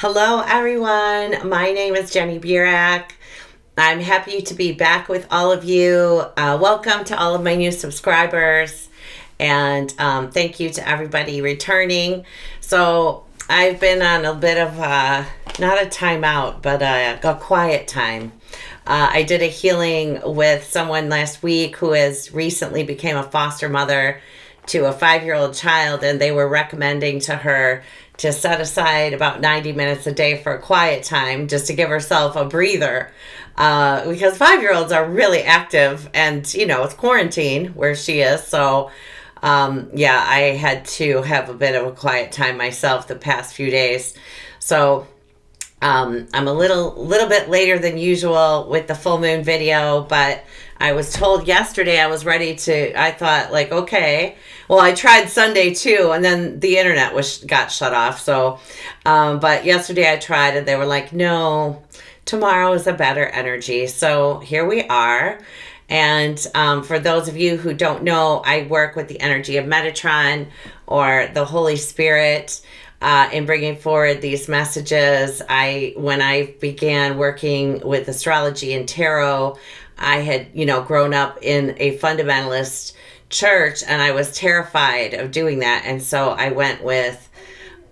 Hello, everyone. My name is Jenny Burak. I'm happy to be back with all of you. Welcome to all of my new subscribers, and thank you to everybody returning. So I've been on a bit of not a timeout, but a quiet time. I did a healing with someone last week who has recently became a foster mother to a 5-year-old child, and they were recommending to her to set aside about 90 minutes a day for a quiet time just to give herself a breather, because 5-year-olds are really active, and it's quarantine where she is. So I had to have a bit of a quiet time myself the past few days. So I'm a little bit later than usual with the full moon video, but I was told yesterday I was ready to. I thought, like, okay. Well, I tried Sunday too, and then the internet got shut off. So, but yesterday I tried, and they were like, no, tomorrow is a better energy. So here we are. And for those of you who don't know, I work with the energy of Metatron, or the Holy Spirit, in bringing forward these messages. When I began working with astrology and tarot, I had, grown up in a fundamentalist church, and I was terrified of doing that. And so I went with,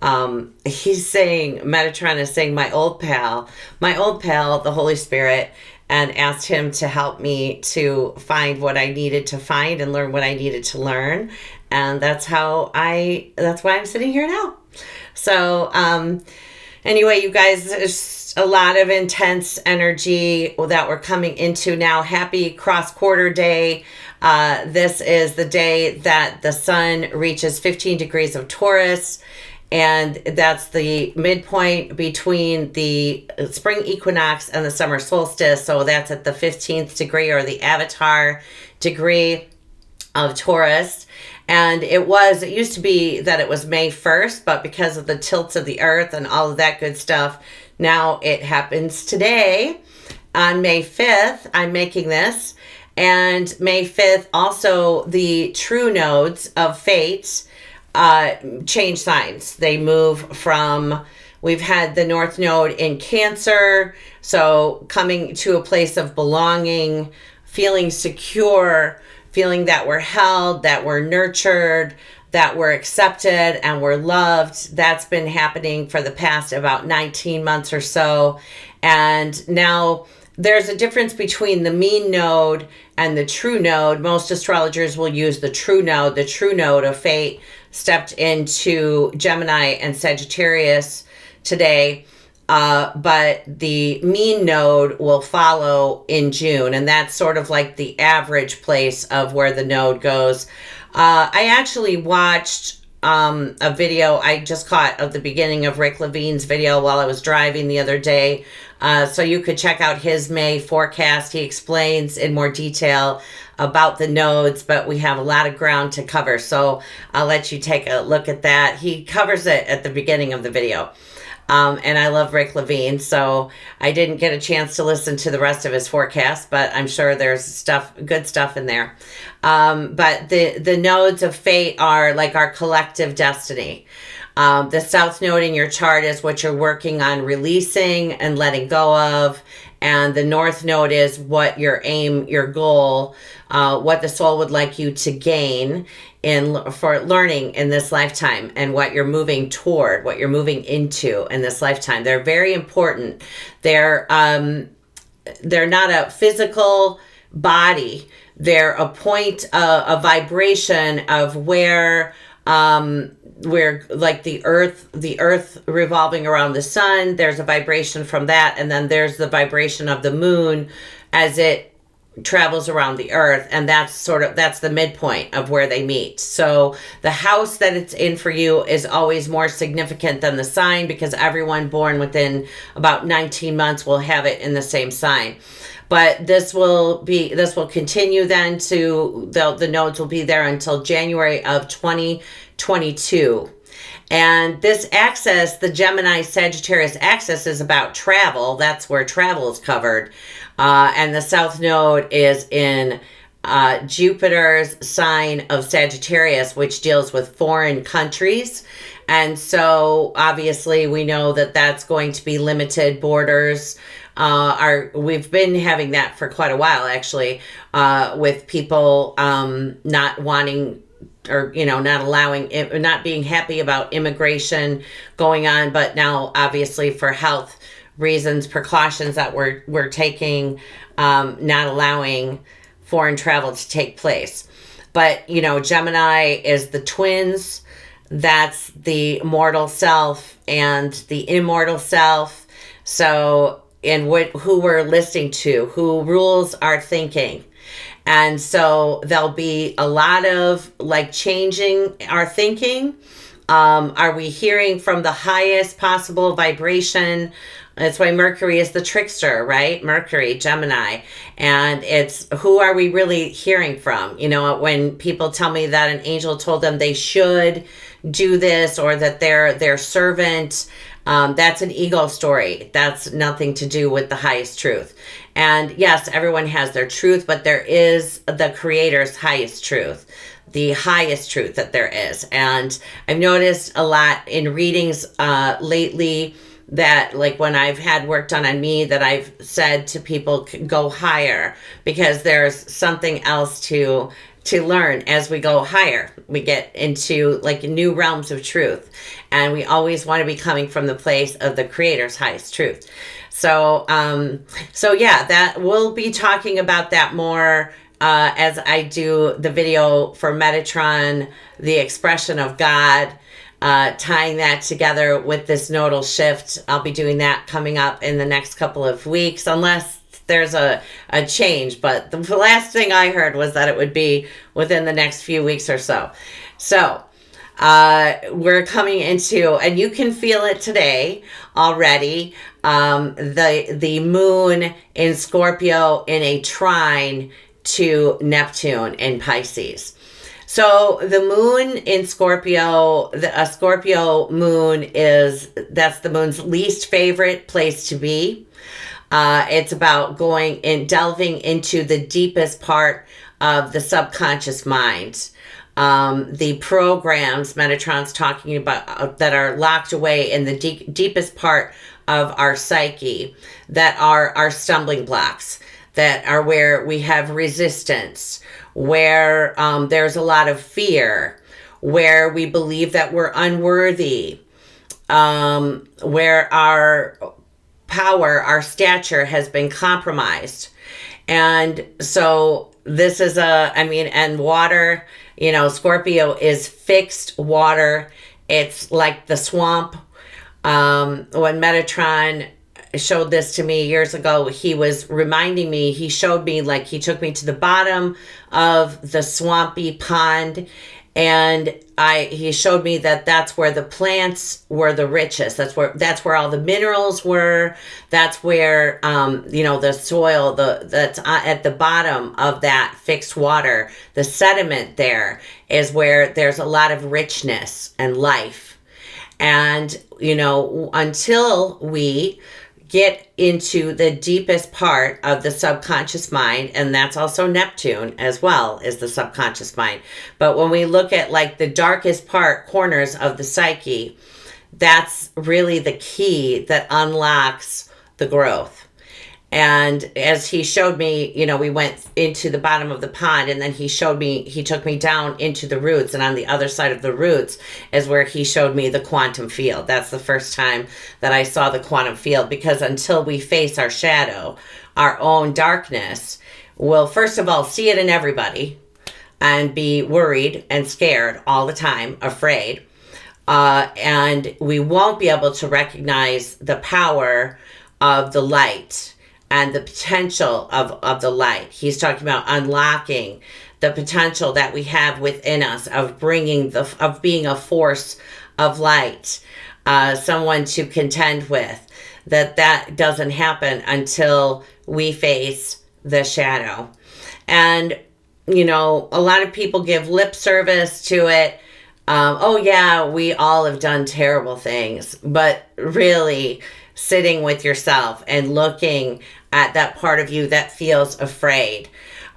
Metatron is saying my old pal, the Holy Spirit, and asked him to help me to find what I needed to find and learn what I needed to learn. And that's why I'm sitting here now. So, anyway, you guys, there's a lot of intense energy that we're coming into now. Happy cross-quarter day. This is the day that the sun reaches 15 degrees of Taurus, and that's the midpoint between the spring equinox and the summer solstice. So that's at the 15th degree, or the avatar degree of Taurus. And it used to be that it was May 1st, but because of the tilts of the earth and all of that good stuff, now it happens today on May 5th. I'm making this. And May 5th, also the true nodes of fate change signs. They move from, we've had the North Node in Cancer, so coming to a place of belonging, feeling secure, feeling that we're held, that we're nurtured, that we're accepted and we're loved. That's been happening for the past about 19 months or so. And now there's a difference between the mean node and the true node. Most astrologers will use the true node. The true node of fate stepped into Gemini and Sagittarius today. But the mean node will follow in June, and that's sort of like the average place of where the node goes. I actually watched a video I just caught of the beginning of Rick Levine's video while I was driving the other day. So you could check out his May forecast. He explains in more detail about the nodes, but we have a lot of ground to cover. So I'll let you take a look at that. He covers it at the beginning of the video. And I love Rick Levine, so I didn't get a chance to listen to the rest of his forecast, but I'm sure there's good stuff in there. But the nodes of fate are like our collective destiny. The South Node in your chart is what you're working on releasing and letting go of. And the North Node is what your aim, your goal, what the soul would like you to gain for learning in this lifetime, and what you're moving toward, what you're moving into in this lifetime. They're very important. They're not a physical body. They're a point, a vibration of where like the earth revolving around the sun, there's a vibration from that, and then there's the vibration of the moon as it travels around the earth, and that's the midpoint of where they meet. So the house that it's in for you is always more significant than the sign, because everyone born within about 19 months will have it in the same sign. But this will continue then to the nodes will be there until January of 2022. And this axis, the Gemini-Sagittarius axis, is about travel. That's where travel is covered. And the South Node is in Jupiter's sign of Sagittarius, which deals with foreign countries. And so obviously we know that that's going to be limited borders. We've been having that for quite a while, actually, with people not wanting, or not allowing, not being happy about immigration going on, but now obviously for health reasons, precautions that we're taking, not allowing foreign travel to take place. But Gemini is the twins. That's the mortal self and the immortal self. So, and who we're listening to, who rules our thinking. And so there'll be a lot of changing our thinking. Are we hearing from the highest possible vibration? That's why Mercury is the trickster, right? Mercury, Gemini. And it's, who are we really hearing from? When people tell me that an angel told them they should do this, or that they're their servant, that's an ego story. That's nothing to do with the highest truth. And yes, everyone has their truth, but there is the Creator's highest truth, the highest truth that there is. And I've noticed a lot in readings lately that, when I've had work done on me, that I've said to people, go higher, because there's something else to learn. As we go higher, we get into new realms of truth, and we always want to be coming from the place of the Creator's highest truth. So yeah, that we'll be talking about that more as I do the video for Metatron, the expression of God, tying that together with this nodal shift. I'll be doing that coming up in the next couple of weeks, unless there's a change. But the last thing I heard was that it would be within the next few weeks or so. So we're coming into, and you can feel it today already, the moon in Scorpio in a trine to Neptune in Pisces. So the moon in Scorpio, a Scorpio moon that's the moon's least favorite place to be. It's about delving into the deepest part of the subconscious mind. The programs Metatron's talking about that are locked away in the deepest part of our psyche, that are our stumbling blocks, that are where we have resistance, where there's a lot of fear, where we believe that we're unworthy, where our power, our stature has been compromised. And so this is and water, Scorpio is fixed water. It's like the swamp. When Metatron showed this to me years ago, he was reminding me, he showed me, he took me to the bottom of the swampy pond, and he showed me that that's where the plants were the richest. That's where all the minerals were. That's where the soil, that's at the bottom of that fixed water, the sediment there is where there's a lot of richness and life. And until we get into the deepest part of the subconscious mind, and that's also Neptune as well, is the subconscious mind. But when we look at the darkest corners of the psyche, that's really the key that unlocks the growth. And as he showed me, we went into the bottom of the pond, and then he took me down into the roots, and on the other side of the roots is where he showed me the quantum field. That's the first time that I saw the quantum field, because until we face our shadow, our own darkness, we'll first of all see it in everybody and be worried and scared all the time, afraid. And we won't be able to recognize the power of the light and the potential of the light. He's talking about unlocking the potential that we have within us of being a force of light, someone to contend with. That doesn't happen until we face the shadow. And a lot of people give lip service to it. Oh yeah, we all have done terrible things, but really sitting with yourself and looking at that part of you that feels afraid.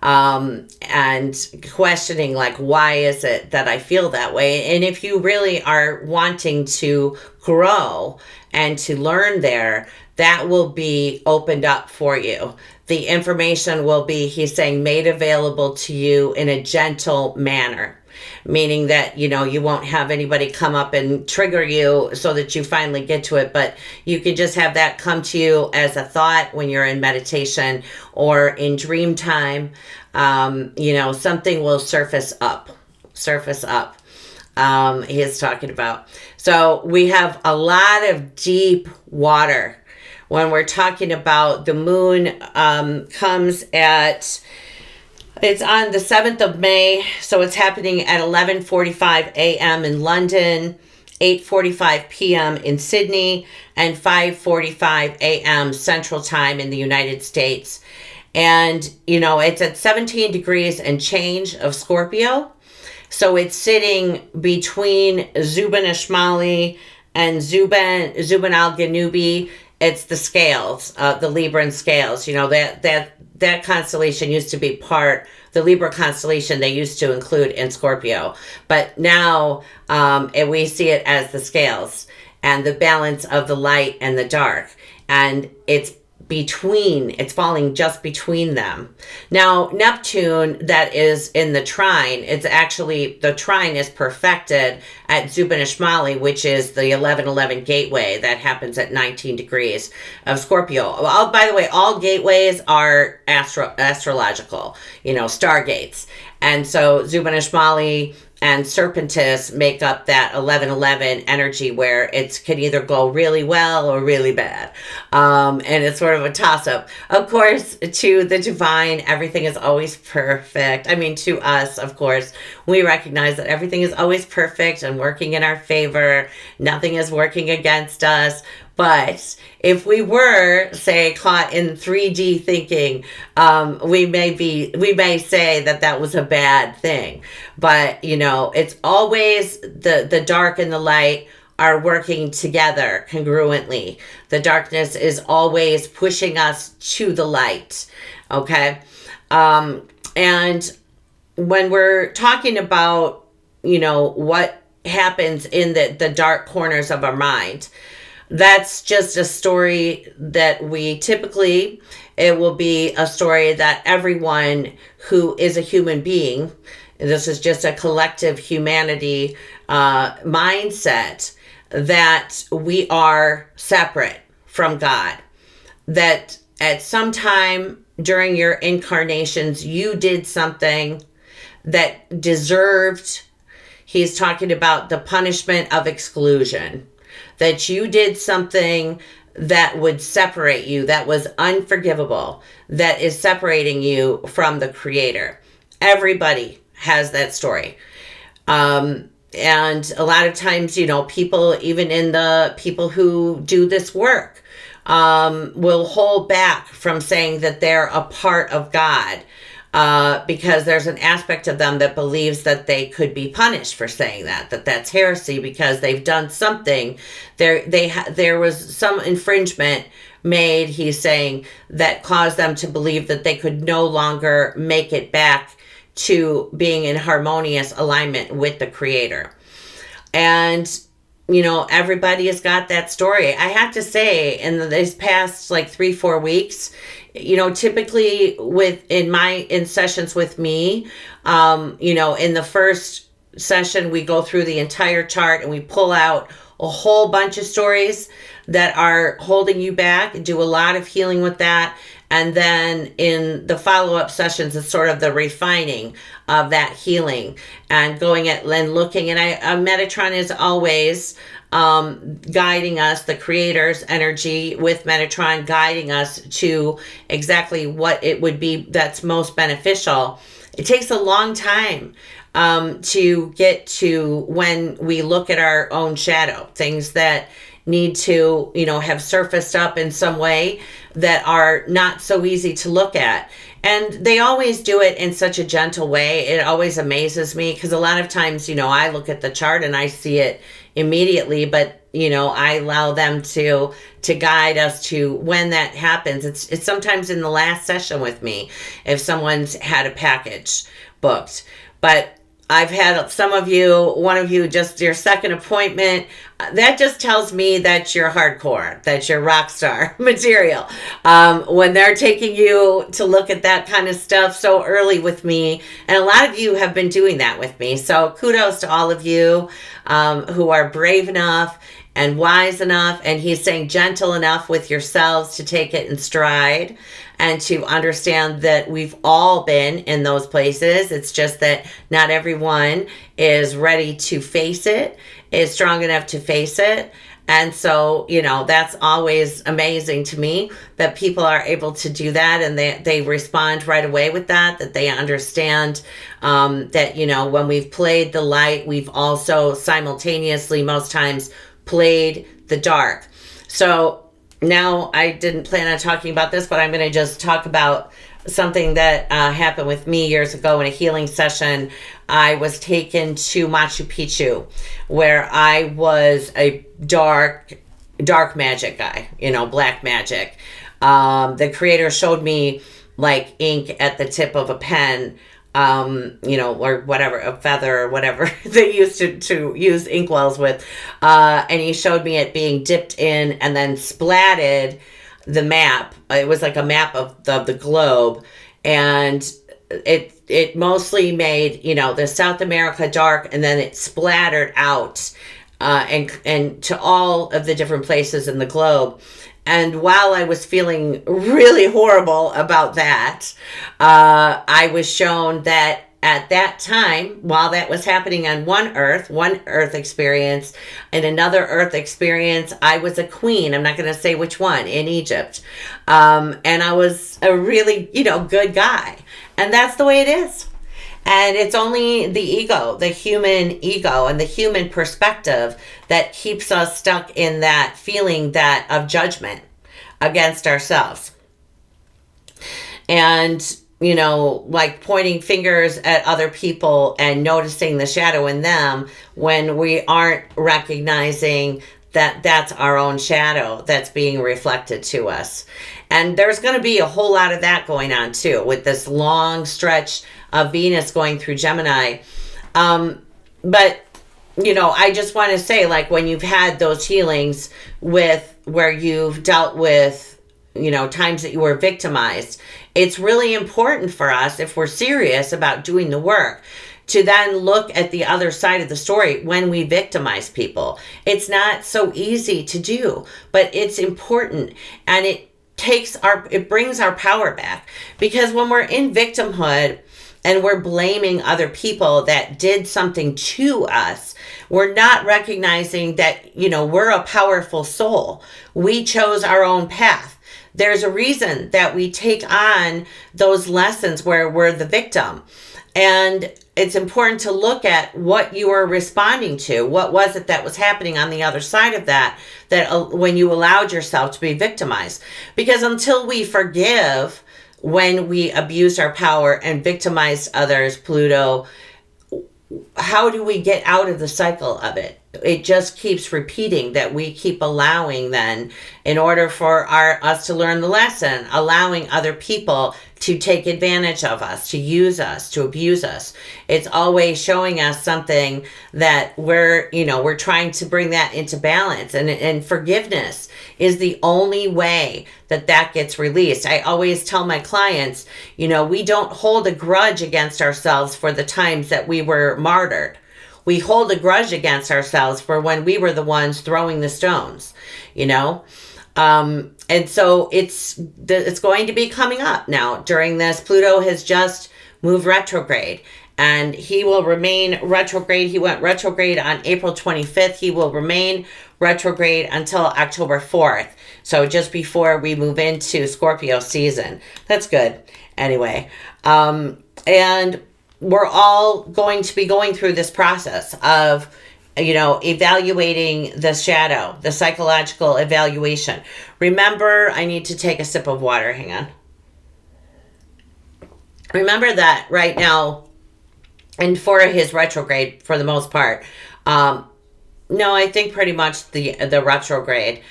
and questioning, like, why is it that I feel that way? And if you really are wanting to grow and to learn there, that will be opened up for you. The information will be, he's saying, made available to you in a gentle manner. Meaning that, you won't have anybody come up and trigger you so that you finally get to it, but you can just have that come to you as a thought when you're in meditation or in dream time. Something will surface up. He is talking about. So we have a lot of deep water. When we're talking about the moon, comes at... It's on the 7th of May, so it's happening at 11:45 a.m. in London, 8:45 p.m. in Sydney, and 5:45 a.m. Central Time in the United States. And, it's at 17 degrees and change of Scorpio. So it's sitting between Zubin Ishmaeli and Zubin al-Ganubi. It's the scales, the Libran scales. That constellation used to be the Libra constellation they used to include in Scorpio. But now we see it as the scales and the balance of the light and the dark. And it's falling just between them. Now, Neptune, that is in the trine, the trine is perfected at Zubin Ishmaeli, which is the 1111 gateway that happens at 19 degrees of Scorpio. By the way, all gateways are astrological, stargates. And so Zubin Ishmaeli and Serpentis make up that 1111 energy where it can either go really well or really bad. And it's sort of a toss-up. Of course, to the divine, everything is always perfect. I mean, to us, of course, we recognize that everything is always perfect and working in our favor. Nothing is working against us. But if we were, say, caught in 3D thinking, we may say that was a bad thing. But, it's always the dark and the light are working together congruently. The darkness is always pushing us to the light. Okay? And when we're talking about, what happens in the dark corners of our mind, that's just a story that it will be a story that everyone who is a human being, this is just a collective humanity mindset, that we are separate from God. That at some time during your incarnations, you did something that deserved, he's talking about the punishment of exclusion. That you did something that would separate you, that was unforgivable, that is separating you from the Creator. Everybody has that story. And a lot of times, people, even in the people who do this work, will hold back from saying that they're a part of God. Because there's an aspect of them that believes that they could be punished for saying that's heresy because they've done something. There was some infringement made, he's saying, that caused them to believe that they could no longer make it back to being in harmonious alignment with the Creator. And everybody has got that story. I have to say, in these past 3-4 weeks, typically in sessions with me, in the first session, we go through the entire chart and we pull out a whole bunch of stories that are holding you back and do a lot of healing with that. And then in the follow-up sessions, it's sort of the refining of that healing and going at and looking. And Metatron is always guiding us, the Creator's energy with Metatron guiding us to exactly what it would be that's most beneficial. It takes a long time to get to when we look at our own shadow, things that need to, have surfaced up in some way that are not so easy to look at. And they always do it in such a gentle way. It always amazes me because a lot of times, I look at the chart and I see it immediately, but I allow them to guide us to when that happens. It's sometimes in the last session with me if someone's had a package booked. But I've had one of you, just your second appointment. That just tells me that you're hardcore, that you're rock star material. When they're taking you to look at that kind of stuff so early with me, and a lot of you have been doing that with me. So kudos to all of you who are brave enough and wise enough, and he's saying gentle enough with yourselves to take it in stride and to understand that we've all been in those places. It's just that not everyone is ready to face it, is strong enough to face it. And so, that's always amazing to me that people are able to do that, and they respond right away with that they understand that, when we've played the light, we've also simultaneously most times played the dark. So now I didn't plan on talking about this, but I'm going to just talk about something that happened with me years ago in a healing session. I was taken to Machu Picchu, where I was a dark magic guy, black magic. The creator showed me like ink at the tip of a pen, or whatever, a feather or whatever they used to use inkwells with. And he showed me it being dipped in and then splatted the map. It was like a map of the globe. And it mostly made, the South America dark, and then it splattered out and to all of the different places in the globe. And while I was feeling really horrible about that, I was shown that at that time, while that was happening on one Earth experience, and another Earth experience, I was a queen. I'm not going to say which one, in Egypt. And I was a really, good guy. And that's the way it is. And it's only the ego, the human ego and the human perspective that keeps us stuck in that feeling of judgment against ourselves. And, like pointing fingers at other people and noticing the shadow in them when we aren't recognizing that that's our own shadow that's being reflected to us. And there's going to be a whole lot of that going on too, with this long stretch of Venus going through Gemini. But, I just want to say, like, when you've had those healings where you've dealt with, times that you were victimized, it's really important for us, if we're serious about doing the work, to then look at the other side of the story when we victimize people. It's not so easy to do, but it's important, and it brings our power back. Because when we're in victimhood and we're blaming other people that did something to us, we're not recognizing that, we're a powerful soul. We chose our own path. There's a reason that we take on those lessons where we're the victim. And it's important to look at what you are responding to. What was it that was happening on the other side of that when you allowed yourself to be victimized? Because until we forgive when we abused our power and victimized others, Pluto, how do we get out of the cycle of it? It just keeps repeating, that we keep allowing then, in order for us to learn the lesson, allowing other people to take advantage of us, to use us, to abuse us. It's always showing us something that we're trying to bring that into balance. And forgiveness is the only way that gets released. I always tell my clients, we don't hold a grudge against ourselves for the times that we were martyred. We hold a grudge against ourselves for when we were the ones throwing the stones, and so it's going to be coming up now during this. Pluto has just moved retrograde, and he will remain retrograde. He went retrograde on April 25th. He will remain retrograde until October 4th. So just before we move into Scorpio season. That's good. Anyway, and we're all going to be going through this process of, evaluating the shadow, the psychological evaluation. Remember, I need to take a sip of water. Hang on. Remember that right now, and for his retrograde, for the most part, No, I think pretty much the retrograde.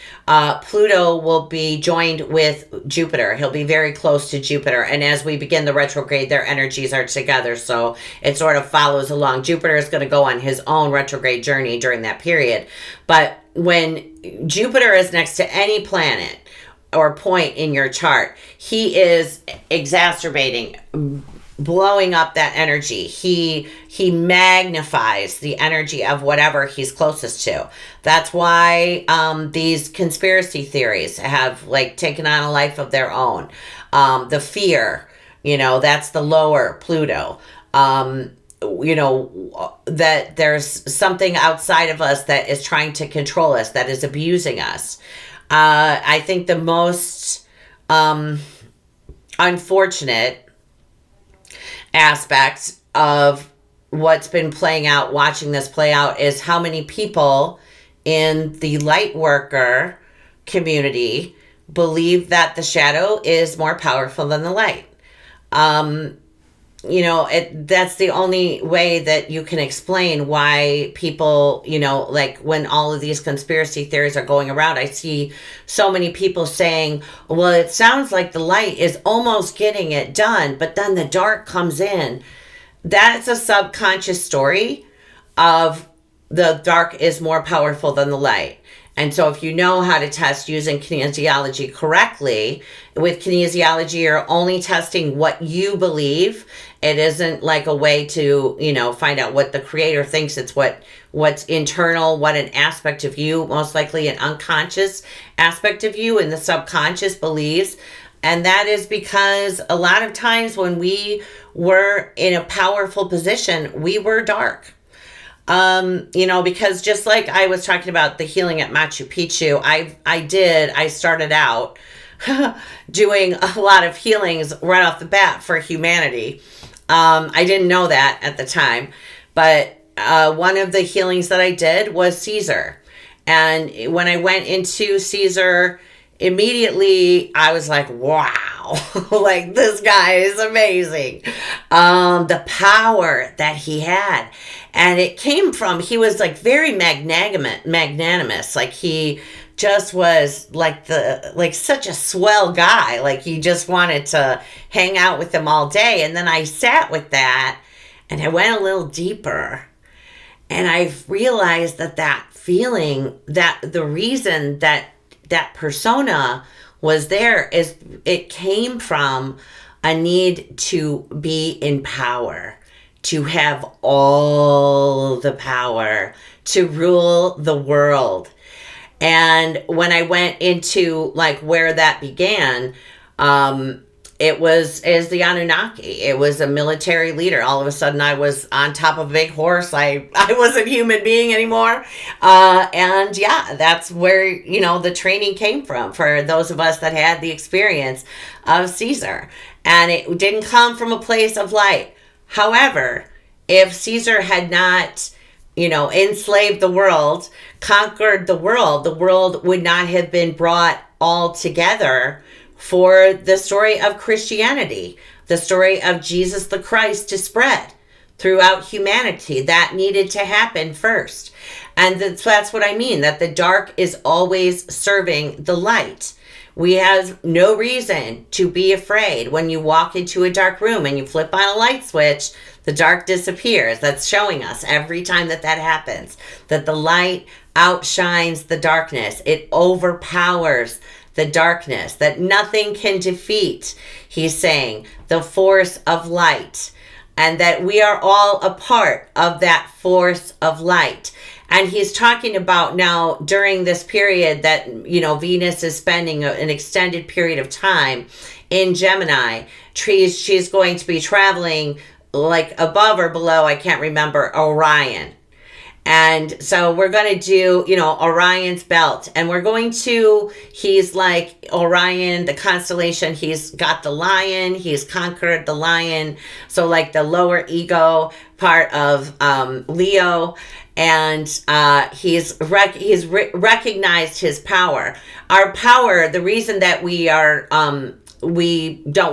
Pluto will be joined with Jupiter. He'll be very close to Jupiter, and as we begin the retrograde, their energies are together, so it sort of follows along. Jupiter is going to go on his own retrograde journey during that period, but when Jupiter is next to any planet or point in your chart, he is exacerbating, blowing up that energy. He magnifies the energy of whatever he's closest to. That's why these conspiracy theories have like taken on a life of their own. The fear, that's the lower Pluto. That there's something outside of us that is trying to control us, that is abusing us. I think the most unfortunate aspect of what's been playing out, watching this play out, is how many people in the light worker community believe that the shadow is more powerful than the light. That's the only way that you can explain why people, like when all of these conspiracy theories are going around, I see so many people saying, well, it sounds like the light is almost getting it done, but then the dark comes in. That's a subconscious story of the dark is more powerful than the light. And so if you know how to test using kinesiology correctly, with kinesiology, you're only testing what you believe. It isn't like a way to, find out what the creator thinks. It's what's internal, what an aspect of you, most likely an unconscious aspect of you, and the subconscious believes. And that is because a lot of times when we were in a powerful position, we were dark. Because just like I was talking about the healing at Machu Picchu, I started out doing a lot of healings right off the bat for humanity. I didn't know that at the time, but one of the healings that I did was Caesar. And when I went into Caesar, immediately I was like, wow, like this guy is amazing. The power that he had. And it came from, he was like very magnanimous. Like he just was like such a swell guy. Like he just wanted to hang out with them all day. And then I sat with that and I went a little deeper. And I realized that feeling, that the reason that persona was there is it came from a need to be in power, to have all the power, to rule the world. And when I went into like where that began, it was as the Anunnaki. It was a military leader. All of a sudden I was on top of a big horse. I wasn't a human being anymore. And yeah, that's where, the training came from for those of us that had the experience of Caesar. And it didn't come from a place of light. However, if Caesar had not, enslaved the world, conquered the world would not have been brought all together for the story of Christianity, the story of Jesus the Christ to spread throughout humanity. That needed to happen first. And that's what I mean, that the dark is always serving the light. We have no reason to be afraid. When you walk into a dark room and you flip on a light switch, the dark disappears. That's showing us every time that happens, that the light outshines the darkness. It overpowers the darkness, that nothing can defeat, he's saying, the force of light, and that we are all a part of that force of light. And he's talking about now during this period that, Venus is spending an extended period of time in Gemini. She's going to be traveling like above or below, I can't remember, Orion. And so we're going to do, Orion's belt. And we're going to, he's like Orion, the constellation. He's got the lion. He's conquered the lion. So like the lower ego part of Leo. And he's recognized his power. Our power, the reason that we don't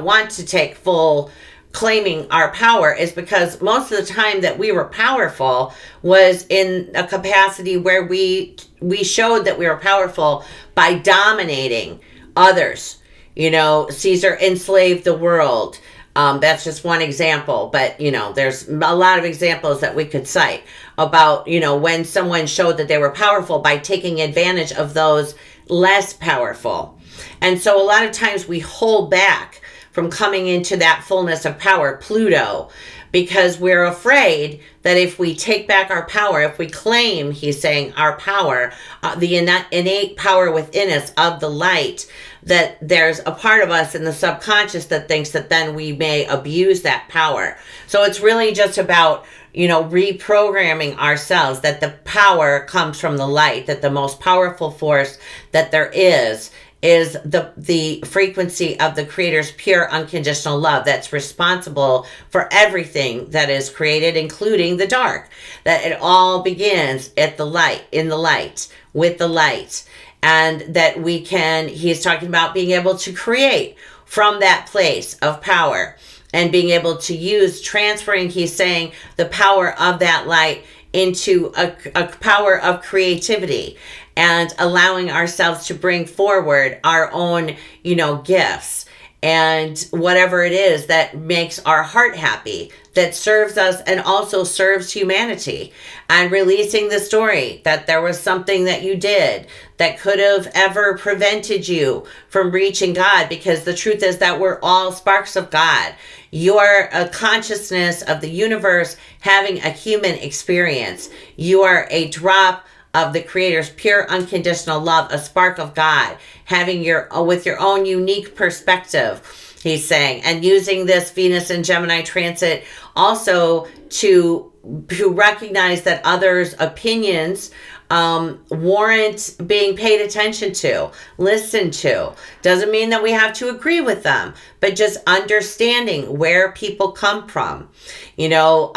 want to take full claiming our power is because most of the time that we were powerful was in a capacity where we showed that we were powerful by dominating others. You know, Caesar enslaved the world. That's just one example, but, you know, there's a lot of examples that we could cite about, you know, when someone showed that they were powerful by taking advantage of those less powerful. And so a lot of times we hold back from coming into that fullness of power, Pluto, because we're afraid that if we take back our power, if we claim, he's saying, our power, the innate power within us of the light, that there's a part of us in the subconscious that thinks that then we may abuse that power. So it's really just about, you know, reprogramming ourselves, that the power comes from the light, that the most powerful force that there is the frequency of the Creator's pure unconditional love that's responsible for everything that is created, including the dark. That it all begins at the light, in the light, with the light. And that we can, he's talking about being able to create from that place of power and being able to use, transferring, he's saying, the power of that light into a power of creativity and allowing ourselves to bring forward our own, you know, gifts and whatever it is that makes our heart happy, that serves us and also serves humanity, and releasing the story that there was something that you did that could have ever prevented you from reaching God, because the truth is that we're all sparks of God. You're a consciousness of the universe having a human experience. You are a drop of the Creator's pure unconditional love, a spark of God, having with your own unique perspective, he's saying, and using this Venus and Gemini transit also to recognize that others' opinions warrant being paid attention to, listened to. Doesn't mean that we have to agree with them, but just understanding where people come from. You know,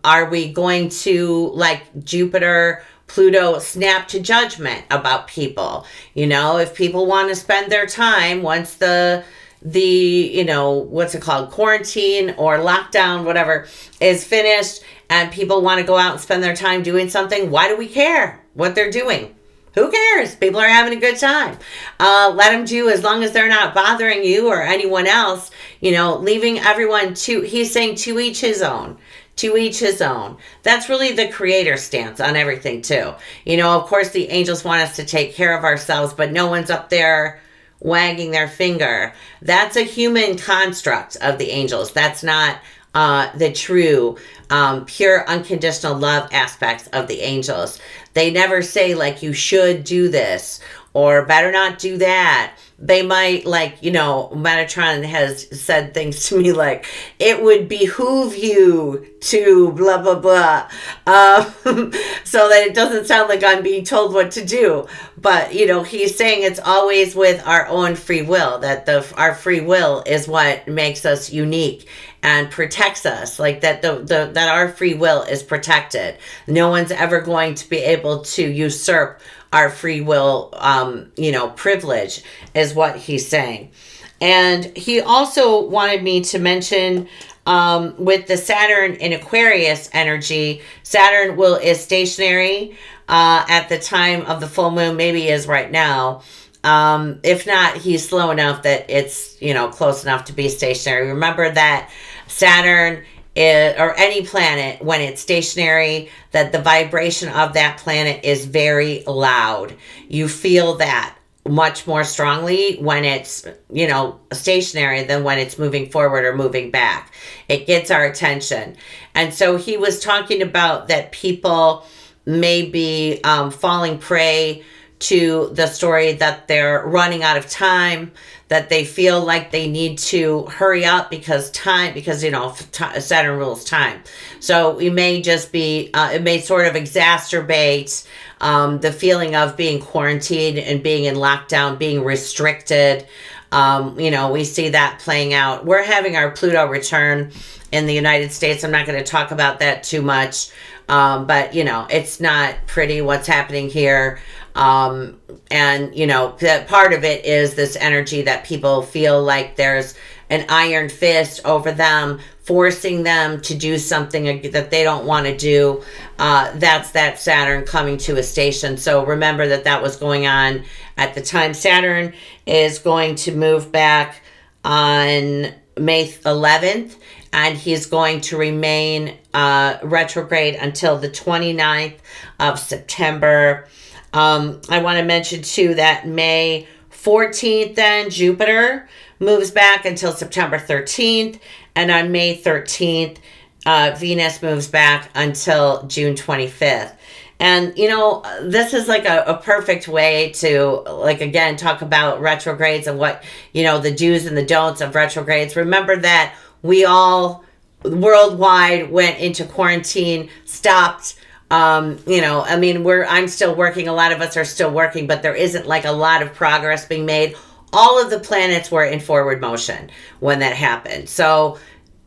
are we going to, like Jupiter, Pluto, snap to judgment about people? You know, if people want to spend their time once the you know, what's it called, quarantine or lockdown, whatever, is finished, and people want to go out and spend their time doing something, why do we care what they're doing? Who cares? People are having a good time. Let them do, as long as they're not bothering you or anyone else, you know, leaving everyone to, he's saying, to each his own. To each his own. That's really the Creator stance on everything too. You know, of course the angels want us to take care of ourselves, but no one's up there wagging their finger. That's a human construct of the angels. That's not the true, pure, unconditional love aspects of the angels. They never say, like, you should do this or better not do that. They might, like, you know, Metatron has said things to me like, it would behoove you to blah, blah, blah. So that it doesn't sound like I'm being told what to do. But, you know, he's saying it's always with our own free will, that our free will is what makes us unique and protects us, like that that our free will is protected. No one's ever going to be able to usurp our free will, you know, privilege, is what he's saying. And he also wanted me to mention, with the Saturn in Aquarius energy, Saturn is stationary at the time of the full moon, maybe is right now. If not, he's slow enough that it's, you know, close enough to be stationary. Remember that Saturn or any planet, when it's stationary, that the vibration of that planet is very loud. You feel that much more strongly when it's, you know, stationary than when it's moving forward or moving back. It gets our attention. And so he was talking about that people may be falling prey to the story that they're running out of time, that they feel like they need to hurry up because you know, Saturn rules time. So we may just be, it may sort of exacerbate the feeling of being quarantined and being in lockdown, being restricted. You know, we see that playing out. We're having our Pluto return in the United States. I'm not going to talk about that too much. But, you know, it's not pretty what's happening here. And, you know, that part of it is this energy that people feel like there's an iron fist over them forcing them to do something that they don't want to do. That's that Saturn coming to a station. So remember that was going on at the time. Saturn is going to move back on May 11th, and he's going to remain retrograde until the 29th of September. I want to mention too that May 14th, then Jupiter moves back until September 13th, and on May 13th, Venus moves back until June 25th. And, you know, this is like a perfect way to, like, again, talk about retrogrades and what, you know, the do's and the don'ts of retrogrades. Remember that we all worldwide went into quarantine, stopped. You know, I mean, I'm still working. A lot of us are still working, but there isn't like a lot of progress being made. All of the planets were in forward motion when that happened. So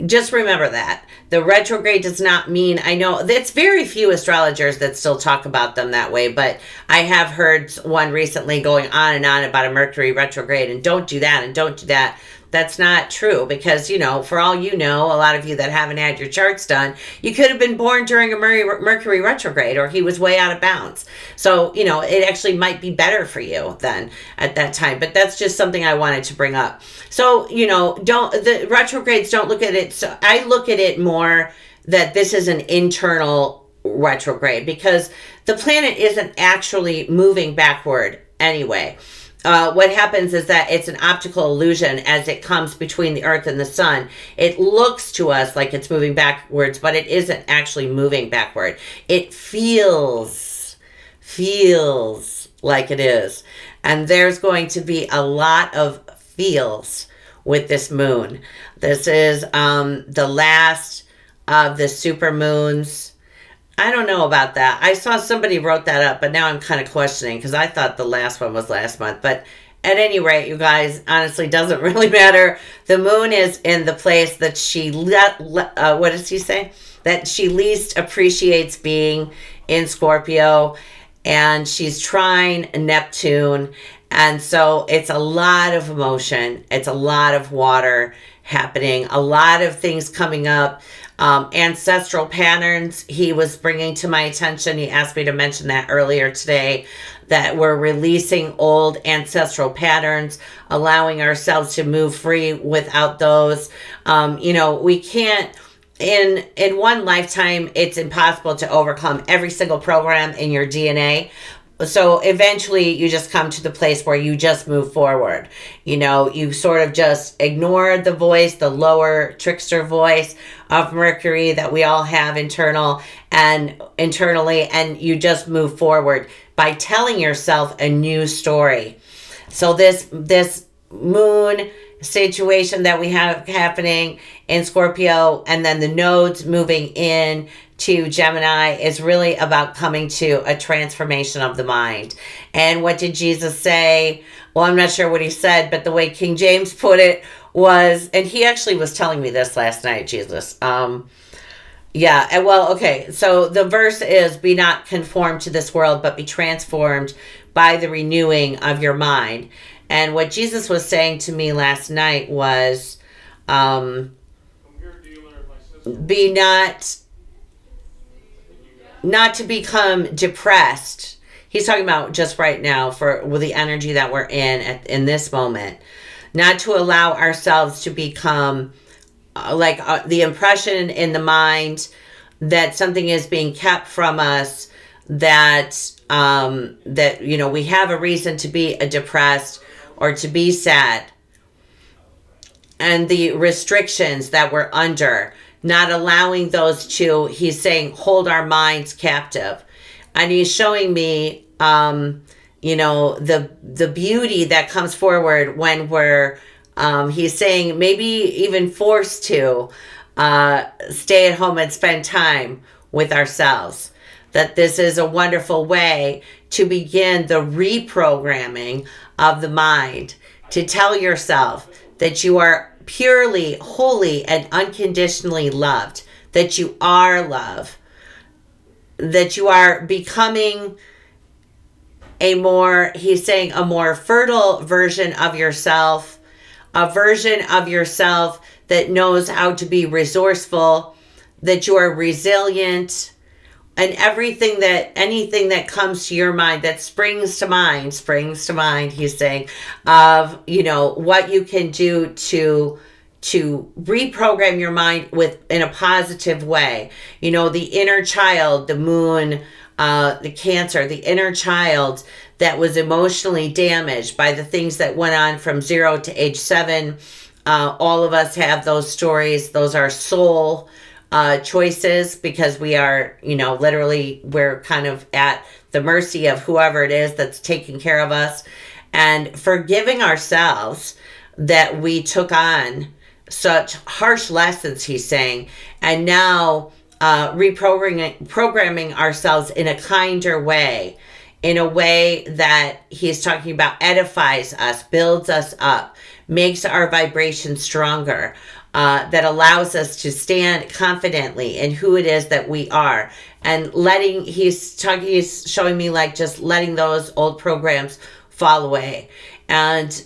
just remember that. The retrograde does not mean, I know that's very few astrologers that still talk about them that way, but I have heard one recently going on and on about a Mercury retrograde and don't do that and don't do that. That's not true because, you know, for all you know, a lot of you that haven't had your charts done, you could have been born during a Mercury retrograde or he was way out of bounds. So, you know, it actually might be better for you then at that time. But that's just something I wanted to bring up. So, you know, the retrogrades don't look at it. So I look at it more that this is an internal retrograde because the planet isn't actually moving backward anyway. What happens is that it's an optical illusion as it comes between the Earth and the Sun. It looks to us like it's moving backwards, but it isn't actually moving backward. It feels like it is. And there's going to be a lot of feels with this moon. This is the last of the super moons. I don't know about that. I saw somebody wrote that up, but now I'm kind of questioning because I thought the last one was last month. But at any rate, you guys, honestly, doesn't really matter. The moon is in the place that she, what does he say? That she least appreciates being in Scorpio. And she's trine Neptune. And so it's a lot of emotion. It's a lot of water happening. A lot of things coming up. Ancestral patterns he was bringing to my attention. He asked me to mention that earlier today, that we're releasing old ancestral patterns, allowing ourselves to move free without those. You know, we can't, in one lifetime, it's impossible to overcome every single program in your DNA. So eventually you just come to the place where you just move forward. You know, you sort of just ignore the voice, the lower trickster voice of Mercury that we all have internally, and you just move forward by telling yourself a new story. So this moon situation that we have happening in Scorpio and then the nodes moving in to Gemini is really about coming to a transformation of the mind. And what did Jesus say? Well, I'm not sure what he said, but the way King James put it was, and he actually was telling me this last night, Jesus. Yeah, and well, okay, so the verse is, be not conformed to this world, but be transformed by the renewing of your mind. And what Jesus was saying to me last night was, be not to become depressed. He's talking about just right now with the energy that we're in this moment, not to allow ourselves to become the impression in the mind that something is being kept from us, that you know, we have a reason to be depressed or to be sad, and the restrictions that we're under, not allowing those to, he's saying, hold our minds captive. And he's showing me, you know, the beauty that comes forward when we're, he's saying, maybe even forced to stay at home and spend time with ourselves. That this is a wonderful way to begin the reprogramming of the mind, to tell yourself that you are purely, wholly, and unconditionally loved, that you are love, that you are becoming he's saying, a more fertile version of yourself, a version of yourself that knows how to be resourceful, that you are resilient, and anything that comes to your mind, that springs to mind, he's saying, of, what you can do to reprogram your mind in a positive way. The inner child, the moon, the Cancer, the inner child that was emotionally damaged by the things that went on from 0 to age 7. All of us have those stories. Those are soul choices, because we are, literally, we're kind of at the mercy of whoever it is that's taking care of us, and forgiving ourselves that we took on such harsh lessons, he's saying, and now reprogramming ourselves in a kinder way, in a way that he's talking about edifies us, builds us up, makes our vibration stronger, that allows us to stand confidently in who it is that we are, and he's showing me like just letting those old programs fall away, and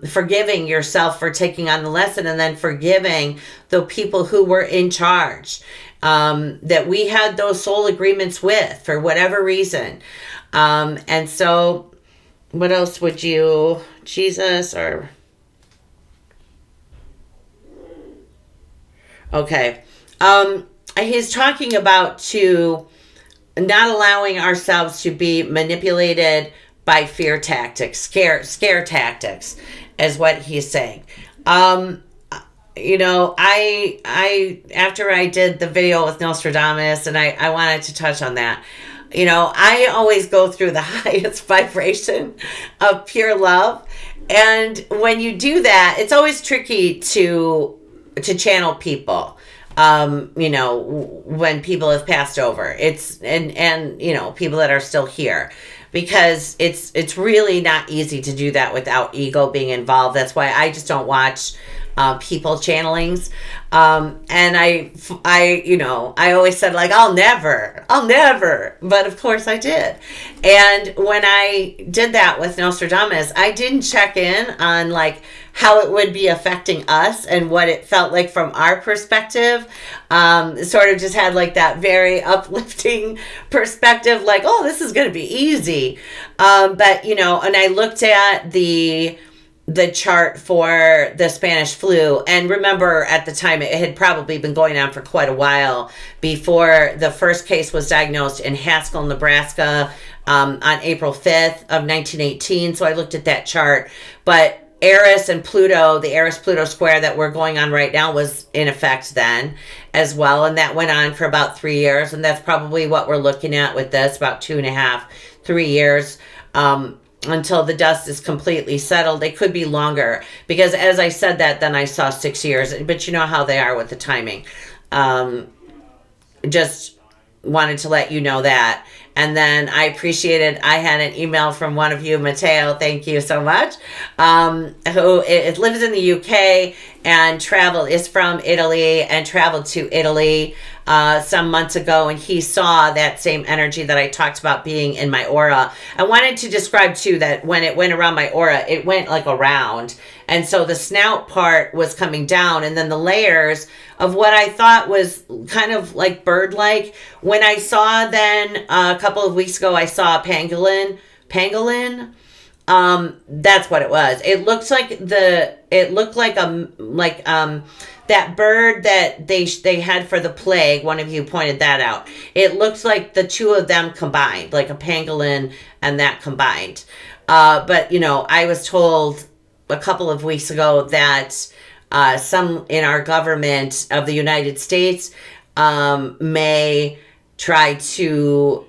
forgiving yourself for taking on the lesson, and then forgiving the people who were in charge, that we had those soul agreements with for whatever reason. And so what else would you, Jesus, or... Okay. He's talking about to not allowing ourselves to be manipulated by fear tactics, scare tactics, is what he's saying. I after I did the video with Nostradamus, and I wanted to touch on that. I always go through the highest vibration of pure love. And when you do that, it's always tricky to channel people, when people have passed over. It's, and people that are still here, because it's really not easy to do that without ego being involved. That's why I just don't watch people channelings. And I always said, like, I'll never, but of course I did. And when I did that with Nostradamus, I didn't check in on like how it would be affecting us and what it felt like from our perspective. Sort of just had like that very uplifting perspective, like, oh, this is going to be easy. But and I looked at the chart for the Spanish flu, and remember at the time it had probably been going on for quite a while before the first case was diagnosed in Haskell, Nebraska, on April 5th of 1918. So I looked at that chart, but Eris and Pluto, the Eris-Pluto square that we're going on right now, was in effect then as well, and that went on for about 3 years, and that's probably what we're looking at with this, about 2.5, 3 years, until the dust is completely settled. It could be longer, because as I said that, then I saw 6 years, but you know how they are with the timing. Just wanted to let you know that. And then I had an email from one of you, Matteo, thank you so much, who lives in the UK and is from Italy and traveled to Italy some months ago, and he saw that same energy that I talked about being in my aura. I wanted to describe too that when it went around my aura, it went like around, and so the snout part was coming down, and then the layers of what I thought was kind of like bird-like. When I saw then a couple of weeks ago, I saw a pangolin. That's what it was. It looked like that bird that they had for the plague. One of you pointed that out. It looked like the two of them combined, like a pangolin and that combined. But I was told a couple of weeks ago that some in our government of the United States may try to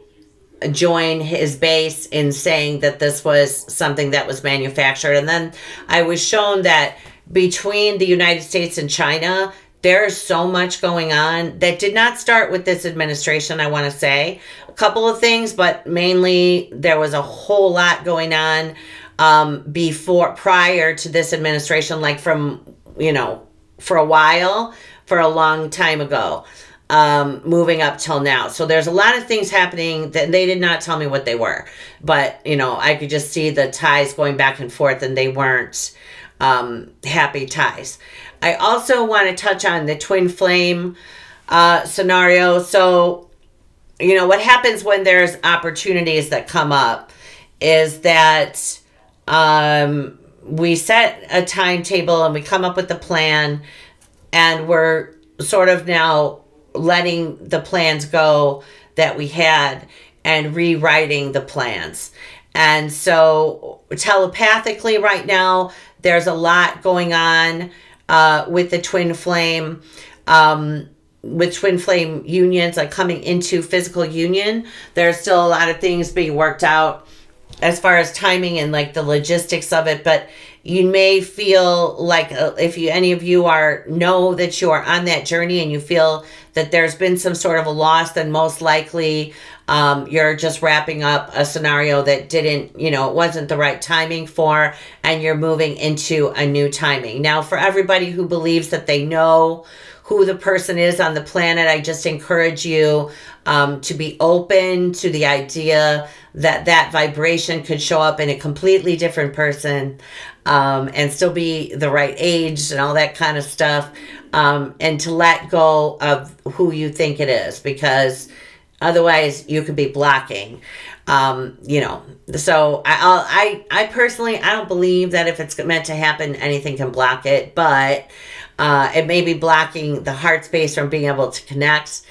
join his base in saying that this was something that was manufactured. And then I was shown that between the United States and China, there's so much going on that did not start with this administration. I want to say a couple of things, but mainly there was a whole lot going on prior to this administration, like from, for a while, for a long time ago, moving up till now. So there's a lot of things happening that they did not tell me what they were, but I could just see the ties going back and forth, and they weren't happy ties. I also want to touch on the twin flame scenario. So, what happens when there's opportunities that come up is that we set a timetable and we come up with a plan, and we're sort of now letting the plans go that we had and rewriting the plans. And so telepathically right now, there's a lot going on with the twin flame, with twin flame unions, like coming into physical union. There's still a lot of things being worked out as far as timing and like the logistics of it, but you may feel like if any of you know that you are on that journey and you feel that there's been some sort of a loss, then most likely you're just wrapping up a scenario that didn't, it wasn't the right timing for, and you're moving into a new timing. Now, for everybody who believes that they know who the person is on the planet, I just encourage you to be open to the idea that vibration could show up in a completely different person, and still be the right age and all that kind of stuff, and to let go of who you think it is, because otherwise you could be blocking, so I personally, I don't believe that if it's meant to happen, anything can block it, but it may be blocking the heart space from being able to connect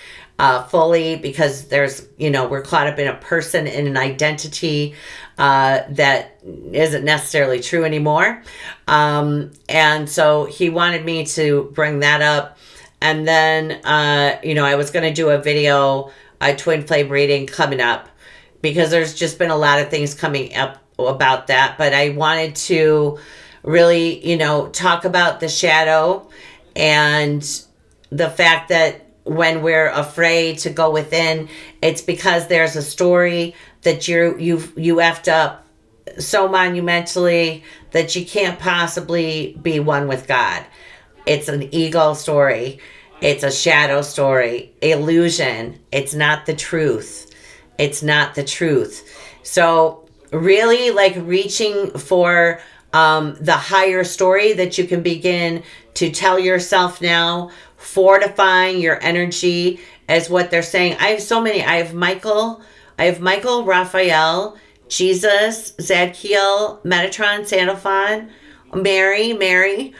fully, because there's, we're caught up in a person, in an identity that isn't necessarily true anymore. And so he wanted me to bring that up. And then, I was going to do a video, a twin flame reading coming up, because there's just been a lot of things coming up about that. But I wanted to really, talk about the shadow and the fact that when we're afraid to go within, it's because there's a story that you effed up so monumentally that you can't possibly be one with God. It's an ego story. It's a shadow story, illusion. It's not the truth. It's not the truth. So really, like, reaching for the higher story that you can begin to tell yourself now, fortifying your energy, as what they're saying. I have so many. I have Michael, Rafael, Jesus, Zadkiel, Metatron, Sandalphon, Mary.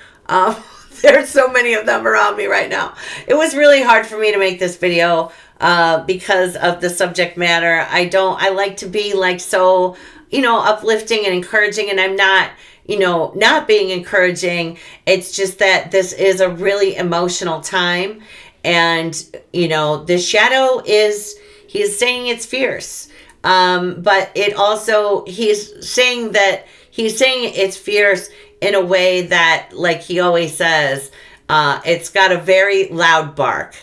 There's so many of them around me right now. It was really hard for me to make this video because of the subject matter. I like to be like so, uplifting and encouraging, and I'm not, not being encouraging. It's just that this is a really emotional time. And, the shadow he's saying it's fierce. But it also, he's saying it's fierce in a way that, like he always says, it's got a very loud bark.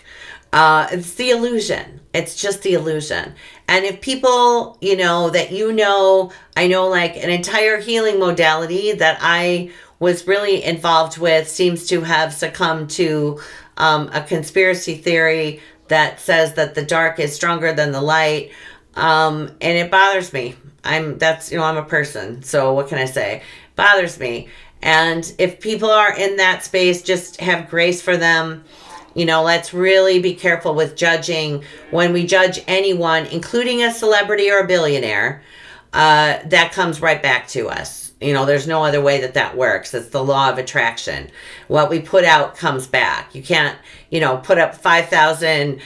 It's the illusion. It's just the illusion. And if people, that I know like an entire healing modality that I was really involved with seems to have succumbed to a conspiracy theory that says that the dark is stronger than the light. And it bothers me. I'm a person. So what can I say? It bothers me. And if people are in that space, just have grace for them. Let's really be careful with judging. When we judge anyone, including a celebrity or a billionaire, that comes right back to us. There's no other way that works. It's the law of attraction. What we put out comes back. You can't, put up 5,000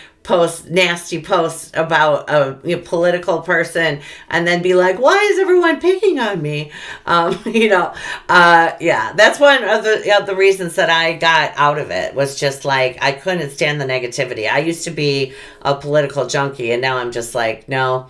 nasty posts about a political person and then be like, why is everyone picking on me? Yeah, that's one of the reasons that I got out of it, was just like, I couldn't stand the negativity. I used to be a political junkie, and now I'm just like, no,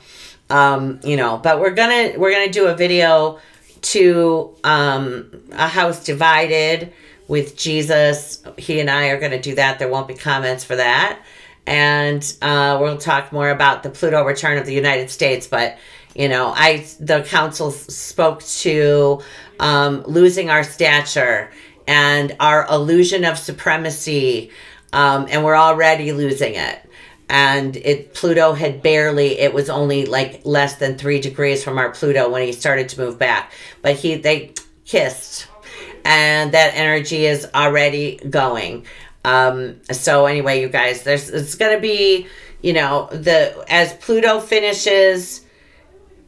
but we're gonna do a video to a house divided with Jesus. He and I are going to do that. There won't be comments for that. And we'll talk more about the Pluto return of the United States. But, the council spoke to losing our stature and our illusion of supremacy. And we're already losing it. And Pluto had it was only like less than 3 degrees from our Pluto when he started to move back. But they kissed. and that energy is already going. So anyway, you guys, it's going to be, as Pluto finishes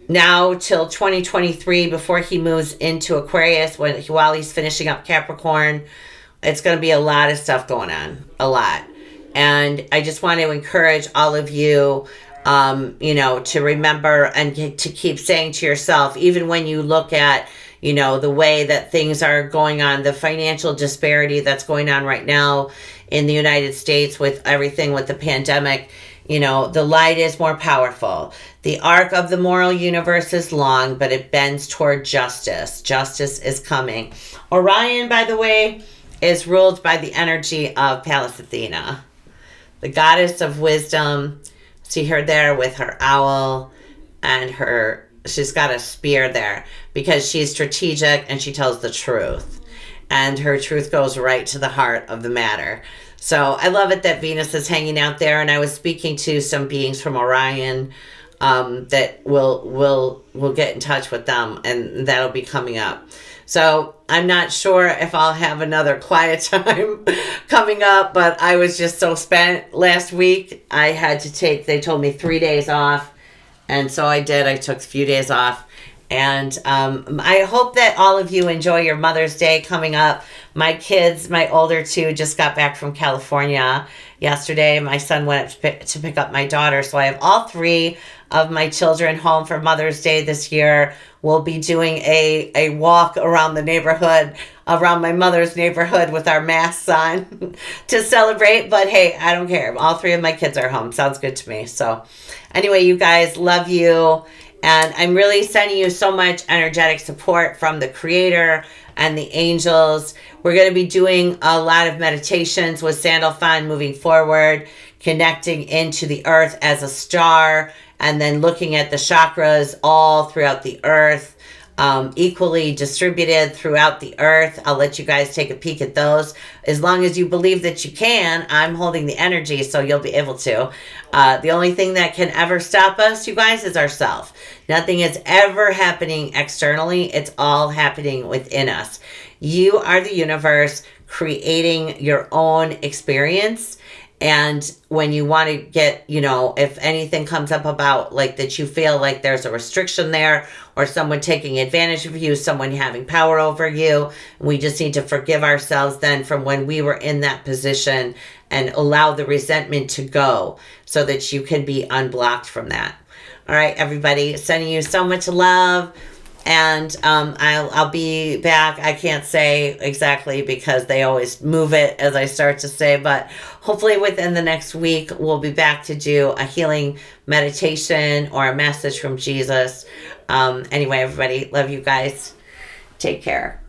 now till 2023 before he moves into Aquarius, while he's finishing up Capricorn, it's going to be a lot of stuff going on, a lot. And I just want to encourage all of you, to remember and to keep saying to yourself, even when you look at, the way that things are going on, the financial disparity that's going on right now in the United States with everything with the pandemic, the light is more powerful. The arc of the moral universe is long, but it bends toward justice. Justice is coming. Orion, by the way, is ruled by the energy of Pallas Athena, the goddess of wisdom. See her there with her owl and she's got a spear there because she's strategic and she tells the truth. And her truth goes right to the heart of the matter. So I love it that Venus is hanging out there. And I was speaking to some beings from Orion that will get in touch with them, and that'll be coming up. So I'm not sure if I'll have another quiet time coming up, but I was just so spent last week. I had to they told me 3 days off. And so I did. I took a few days off. And I hope that all of you enjoy your Mother's Day coming up. My kids, my older two, just got back from California yesterday. My son went to pick up my daughter. So I have all three of my children home for Mother's Day this year. We'll be doing a walk around the neighborhood, around my mother's neighborhood with our masks on to celebrate. But hey, I don't care. All three of my kids are home. Sounds good to me. So anyway, you guys, love you. And I'm really sending you so much energetic support from the Creator and the angels. We're going to be doing a lot of meditations with Sandalphon moving forward, connecting into the earth as a star, and then looking at the chakras all throughout the earth, equally distributed throughout the earth. I'll let you guys take a peek at those. As long as you believe that you can, I'm holding the energy, so you'll be able to. The only thing that can ever stop us, you guys, is ourselves. Nothing is ever happening externally. It's all happening within us. You are the universe creating your own experience. And when you want to get, if anything comes up about like that, you feel like there's a restriction there or someone taking advantage of you, someone having power over you, we just need to forgive ourselves then from when we were in that position and allow the resentment to go so that you can be unblocked from that. All right, everybody, sending you so much love. And I'll be back. I can't say exactly because they always move it as I start to say, but hopefully within the next week, we'll be back to do a healing meditation or a message from Jesus. Anyway, everybody, love you guys. Take care.